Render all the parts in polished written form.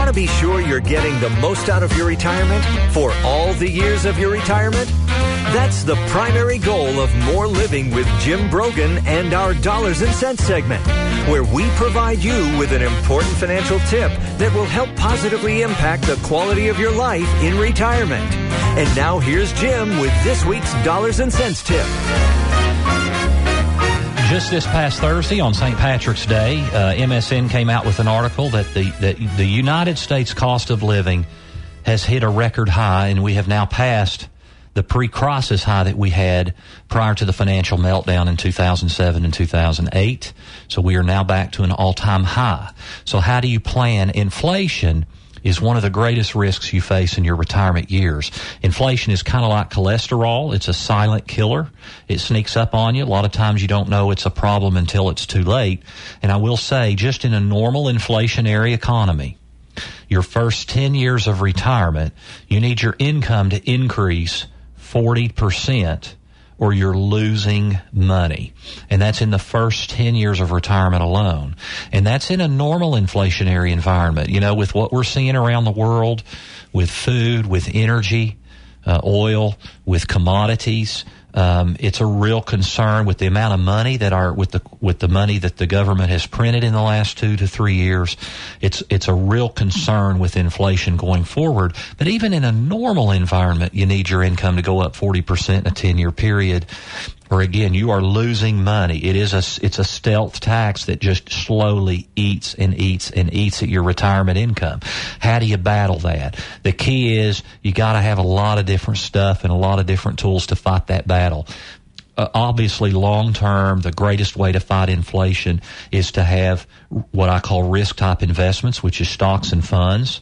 Want to be sure you're getting the most out of your retirement for all the years of your retirement? That's the primary goal of More Living with Jim Brogan and our Dollars and Cents segment, where we provide you with an important financial tip that will help positively impact the quality of your life in retirement. And now here's Jim with this week's Dollars and Cents tip. Just this past Thursday on St. Patrick's Day, MSN came out with an article that the United States cost of living has hit a record high, and we have now passed the pre-crisis high that we had prior to the financial meltdown in 2007 and 2008. So we are now back to an all-time high. So how do you plan? Inflation is one of the greatest risks you face in your retirement years. Inflation is kind of like cholesterol. It's a silent killer. It sneaks up on you. A lot of times you don't know it's a problem until it's too late. And I will say, just in a normal inflationary economy, your first 10 years of retirement, you need your income to increase 40%, or you're losing money. And that's in the first 10 years of retirement alone. And that's in a normal inflationary environment. You know, with what we're seeing around the world, with food, with energy, oil, with commodities, it's a real concern with the amount of money that with the money that the government has printed in the last 2 to 3 years. It's a real concern with inflation going forward. But even in a normal environment, you need your income to go up 40% in a 10-year period. Or again, you are losing money. It's a stealth tax that just slowly eats and eats and eats at your retirement income. How do you battle that? The key is you got to have a lot of different stuff and a lot of different tools to fight that battle. Obviously, long term, the greatest way to fight inflation is to have what I call risk type investments, which is stocks and funds.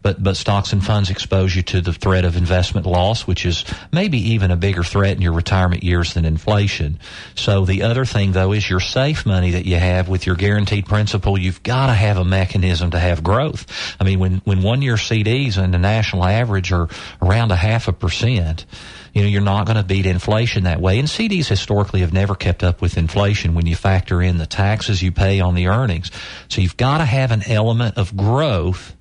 But stocks and funds expose you to the threat of investment loss, which is maybe even a bigger threat in your retirement years than inflation. So the other thing, though, is your safe money that you have with your guaranteed principal. You've got to have a mechanism to have growth. I mean, when 1-year CDs and the national average are around 0.5%, you know, you're not going to beat inflation that way. And CDs historically have never kept up with inflation when you factor in the taxes you pay on the earnings. So you've got to have an element of growth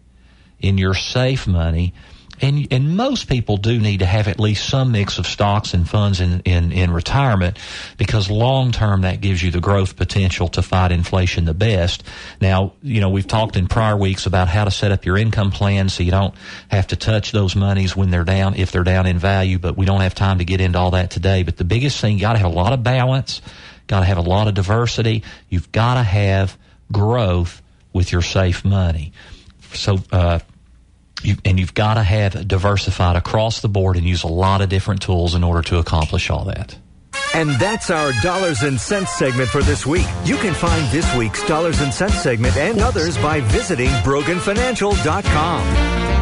in your safe money, and most people do need to have at least some mix of stocks and funds in retirement, because long term that gives you the growth potential to fight inflation the best. Now, you know, we've talked in prior weeks about how to set up your income plan so you don't have to touch those monies when they're down, if they're down in value, but we don't have time to get into all that today. But the biggest thing, you got to have a lot of balance, got to have a lot of diversity. You've got to have growth with your safe money. So, you've got to have diversified across the board and use a lot of different tools in order to accomplish all that. And that's our Dollars and Cents segment for this week. You can find this week's Dollars and Cents segment and others by visiting BroganFinancial.com.